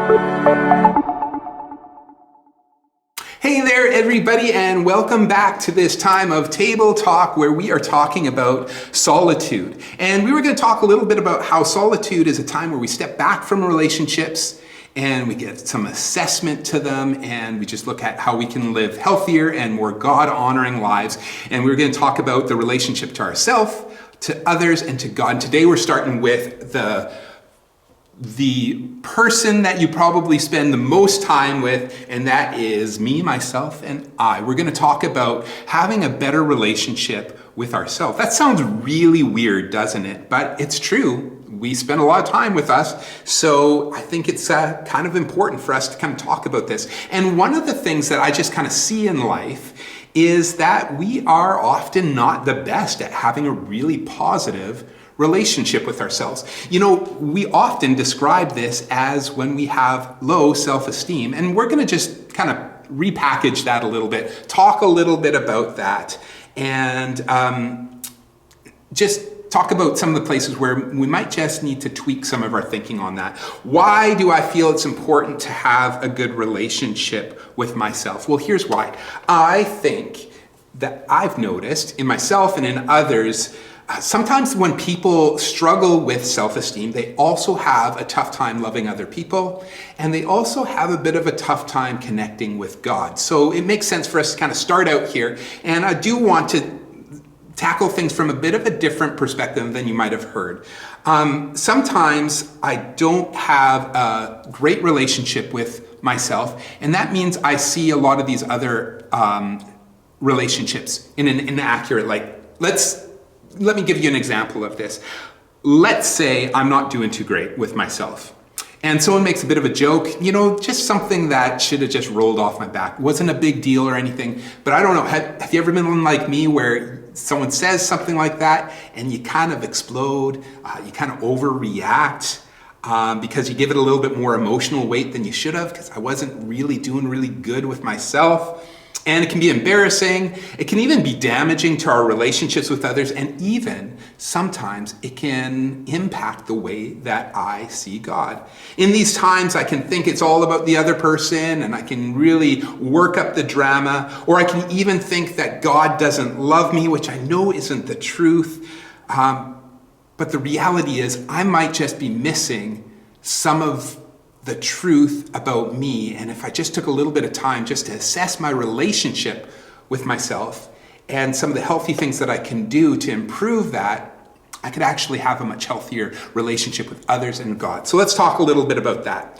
Hey there, everybody, and welcome back to this time of Table Talk where we are talking about solitude. And we were going to talk a little bit about how solitude is a time where we step back from relationships and we get some assessment to them, and we just look at how we can live healthier and more God-honoring lives. And we're going to talk about the relationship to ourselves, to others, and to God. And today we're starting with the person that you probably spend the most time with, and that is me, myself, and I. We're going to talk about having a better relationship with ourselves. That sounds really weird, doesn't it? But it's true. We spend a lot of time with us, so I think it's kind of important for us to kind of talk about this. And one of the things that I just kind of see in life is that we are often not the best at having a really positive relationship with ourselves. You know, we often describe this as when we have low self-esteem, and we're going to just kind of repackage that a little bit, talk a little bit about that, and just talk about some of the places where we might just need to tweak some of our thinking on that. Why do I feel it's important to have a good relationship with myself? Well, here's why. I think that I've noticed in myself and in others, sometimes when people struggle with self-esteem, they also have a tough time loving other people, and they also have a bit of a tough time connecting with God. So it makes sense for us to kind of start out here, and I do want to tackle things from a bit of a different perspective than you might have heard. Sometimes I don't have a great relationship with myself, and that means I see a lot of these other relationships in an inaccurate light. Let me give you an example of this. Let's say I'm not doing too great with myself, and someone makes a bit of a joke, you know, just something that should have just rolled off my back. Wasn't a big deal or anything, but I don't know, have you ever been like me where someone says something like that and you kind of explode, you kind of overreact because you give it a little bit more emotional weight than you should have, because I wasn't really doing really good with myself. And it can be embarrassing. It can even be damaging to our relationships with others. And even sometimes it can impact the way that I see God. In these times, I can think it's all about the other person, and I can really work up the drama. Or I can even think that God doesn't love me, which I know isn't the truth. But the reality is I might just be missing some of the truth about me. And if I just took a little bit of time just to assess my relationship with myself and some of the healthy things that I can do to improve that, I could actually have a much healthier relationship with others and God. So let's talk a little bit about that.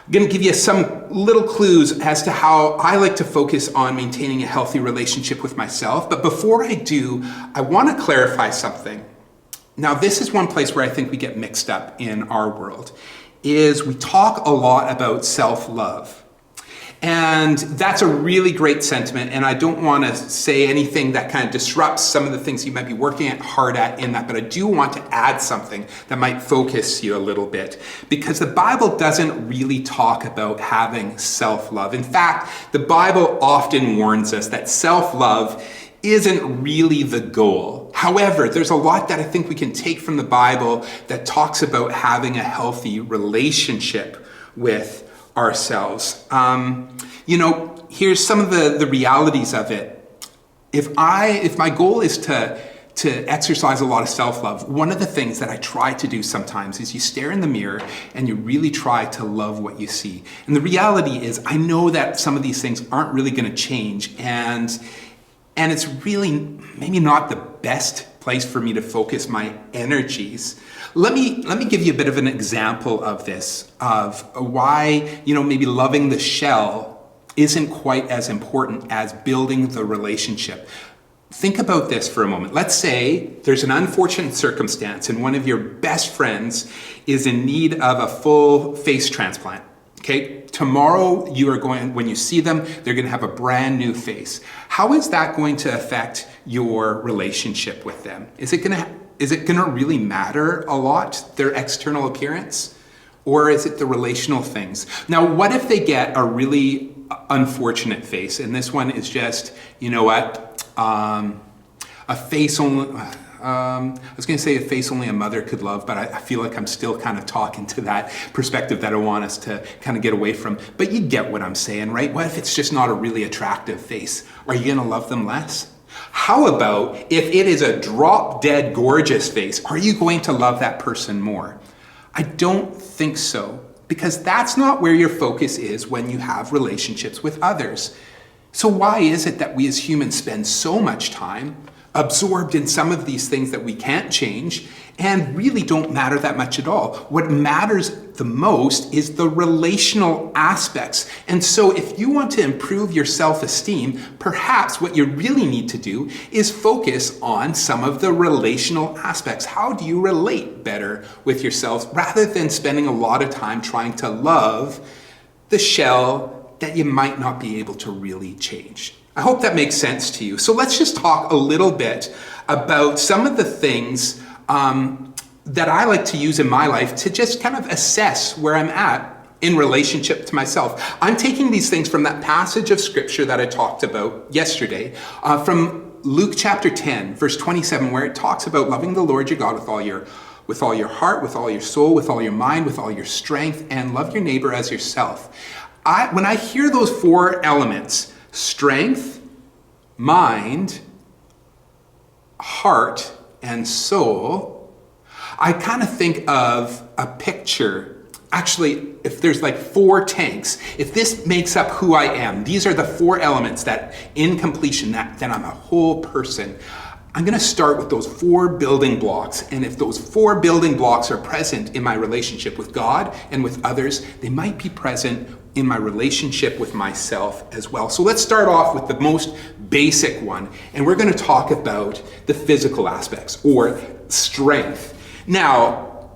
I'm going to give you some little clues as to how I like to focus on maintaining a healthy relationship with myself. But before I do, I want to clarify something. Now, this is one place where I think we get mixed up in our world. Is we talk a lot about self-love. And that's a really great sentiment, and I don't want to say anything that kind of disrupts some of the things you might be working hard at in that, but I do want to add something that might focus you a little bit, because the Bible doesn't really talk about having self-love. In fact, the Bible often warns us that self-love isn't really the goal. However, there's a lot that I think we can take from the Bible that talks about having a healthy relationship with ourselves. You know, here's some of the realities of it. If my goal is to exercise a lot of self-love, one of the things that I try to do sometimes is you stare in the mirror and you really try to love what you see. And the reality is, I know that some of these things aren't really going to change, and it's really maybe not the best place for me to focus my energies. Let me give you a bit of an example of this, of why, you know, maybe loving the shell isn't quite as important as building the relationship. Think about this for a moment. Let's say there's an unfortunate circumstance and one of your best friends is in need of a full face transplant. Okay, tomorrow when you see them, they're going to have a brand new face. How is that going to affect your relationship with them? Is it going to really matter a lot, their external appearance? Or is it the relational things? Now, what if they get a really unfortunate face? And this one is just, you know what, a face only, I was going to say a face only a mother could love, but I feel like I'm still kind of talking to that perspective that I want us to kind of get away from. But you get what I'm saying, right? What if it's just not a really attractive face? Are you going to love them less? How about if it is a drop dead gorgeous face? Are you going to love that person more? I don't think so, because that's not where your focus is when you have relationships with others. So why is it that we as humans spend so much time absorbed in some of these things that we can't change and really don't matter that much at all? What matters the most is the relational aspects. And so if you want to improve your self-esteem, perhaps what you really need to do is focus on some of the relational aspects. How do you relate better with yourself rather than spending a lot of time trying to love the shell that you might not be able to really change? I hope that makes sense to you. So let's just talk a little bit about some of the things that I like to use in my life to just kind of assess where I'm at in relationship to myself. I'm taking these things from that passage of scripture that I talked about yesterday, from Luke chapter 10, verse 27, where it talks about loving the Lord your God with all your heart, with all your soul, with all your mind, with all your strength, and love your neighbor as yourself. When I hear those four elements, strength, mind, heart, and soul, I kind of think of a picture. Actually, if there's like 4 tanks, if this makes up who I am, these are the 4 elements that in completion, then I'm a whole person. I'm going to start with those 4 building blocks. And if those 4 building blocks are present in my relationship with God and with others, they might be present in my relationship with myself as well. So let's start off with the most basic one. And we're going to talk about the physical aspects, or strength. Now,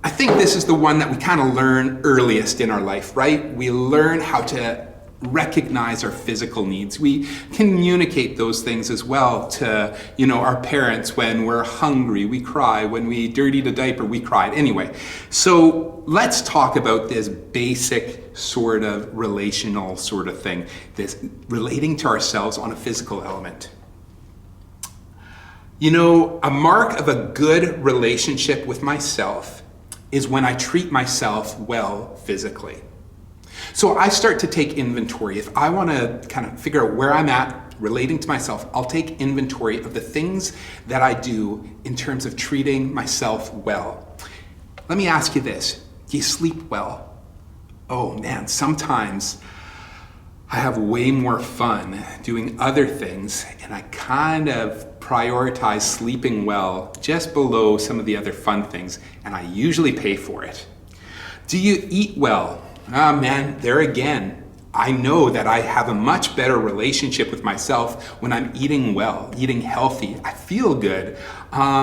I think this is the one that we kind of learn earliest in our life, right? We learn how to recognize our physical needs. We communicate those things as well to, our parents. When we're hungry, we cry. When we dirtied a diaper, we cried. Anyway, so let's talk about this basic sort of relational sort of thing, this relating to ourselves on a physical element. A mark of a good relationship with myself is when I treat myself well physically. So I start to take inventory. If I want to kind of figure out where I'm at relating to myself, I'll take inventory of the things that I do in terms of treating myself well. Let me ask you this. Do you sleep well? Oh man, sometimes I have way more fun doing other things, and I kind of prioritize sleeping well just below some of the other fun things, and I usually pay for it. Do you eat well? Oh man, there again, I know that I have a much better relationship with myself when I'm eating well, eating healthy. I feel good. How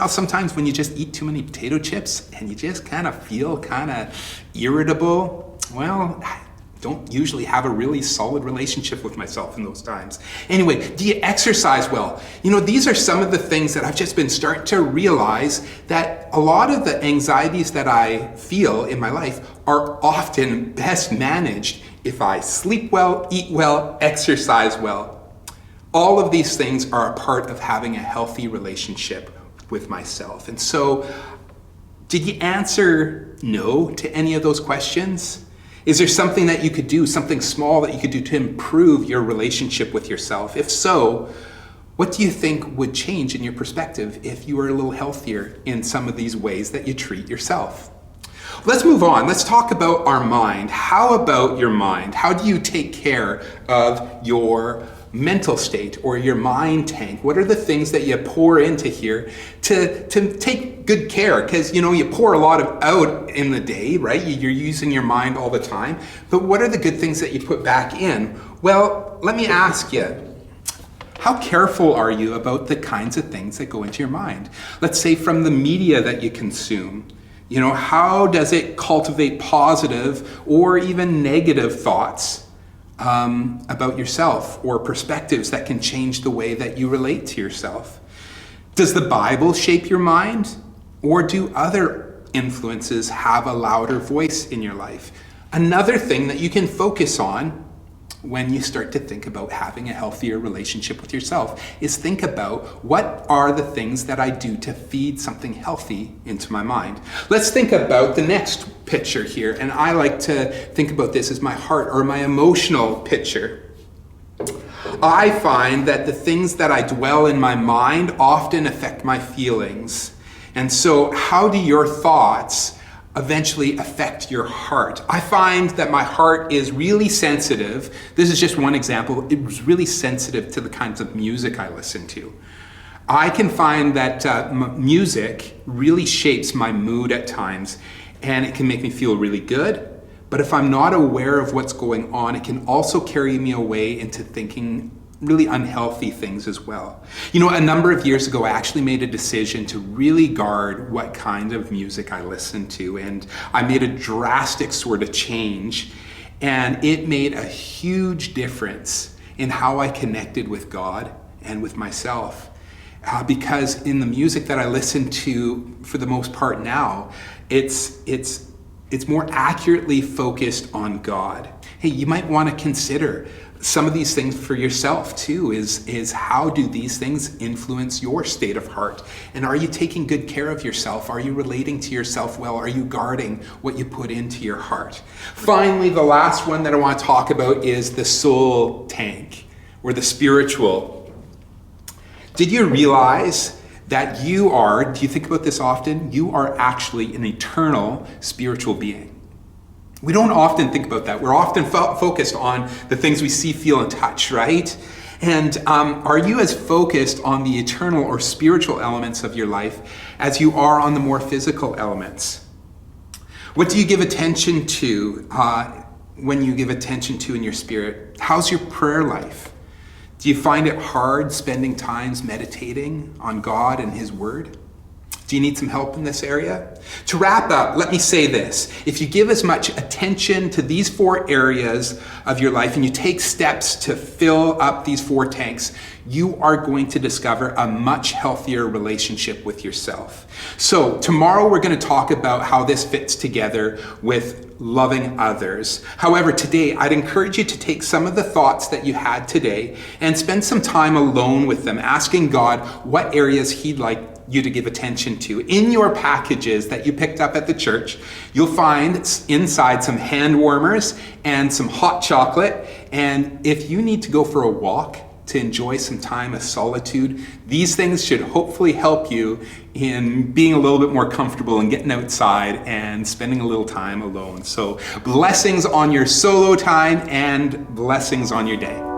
sometimes when you just eat too many potato chips and you just kind of feel kind of irritable? Well, I don't usually have a really solid relationship with myself in those times. Anyway, do you exercise well? These are some of the things that I've just been starting to realize, that a lot of the anxieties that I feel in my life are often best managed if I sleep well, eat well, exercise well. All of these things are a part of having a healthy relationship with myself. And so, did you answer no to any of those questions? Is there something that you could do, something small that you could do to improve your relationship with yourself? If so, what do you think would change in your perspective if you were a little healthier in some of these ways that you treat yourself? Let's move on. Let's talk about our mind. How about your mind? How do you take care of your mental state or your mind tank? What are the things that you pour into here to take good care? Because you pour a lot out in the day, right? You're using your mind all the time. But what are the good things that you put back in? Well, let me ask you, how careful are you about the kinds of things that go into your mind? Let's say from the media that you consume. How does it cultivate positive or even negative thoughts about yourself, or perspectives that can change the way that you relate to yourself? Does the Bible shape your mind, or do other influences have a louder voice in your life? Another thing that you can focus on when you start to think about having a healthier relationship with yourself is think about what are the things that I do to feed something healthy into my mind. Let's think about the next picture here. And I like to think about this as my heart or my emotional picture. I find that the things that I dwell in my mind often affect my feelings. And so how do your thoughts eventually affect your heart? I find that my heart is really sensitive. This is just one example. It was really sensitive to the kinds of music I listen to. I can find that music really shapes my mood at times, and it can make me feel really good. But if I'm not aware of what's going on, it can also carry me away into thinking really unhealthy things as well. You know, a number of years ago, I actually made a decision to really guard what kind of music I listened to, and I made a drastic sort of change, and it made a huge difference in how I connected with God and with myself. Because in the music that I listen to, for the most part now, it's more accurately focused on God. Hey, you might want to consider some of these things for yourself too, is how do these things influence your state of heart? And are you taking good care of yourself? Are you relating to yourself well? Are you guarding what you put into your heart? Finally, the last one that I want to talk about is the soul tank, or the spiritual. Did you realize that do you think about this often? You are actually an eternal spiritual being. We don't often think about that. We're often focused on the things we see, feel, and touch, right? And are you as focused on the eternal or spiritual elements of your life as you are on the more physical elements? What do you give attention to when you give attention to in your spirit? How's your prayer life? Do you find it hard spending times meditating on God and His Word? Do you need some help in this area? To wrap up, let me say this. If you give as much attention to these 4 areas of your life and you take steps to fill up these 4 tanks, you are going to discover a much healthier relationship with yourself. So tomorrow we're going to talk about how this fits together with loving others. However, today I'd encourage you to take some of the thoughts that you had today and spend some time alone with them, asking God what areas He'd like you to give attention to. In your packages that you picked up at the church, you'll find inside some hand warmers and some hot chocolate. And if you need to go for a walk to enjoy some time of solitude, these things should hopefully help you in being a little bit more comfortable and getting outside and spending a little time alone. So blessings on your solo time and blessings on your day.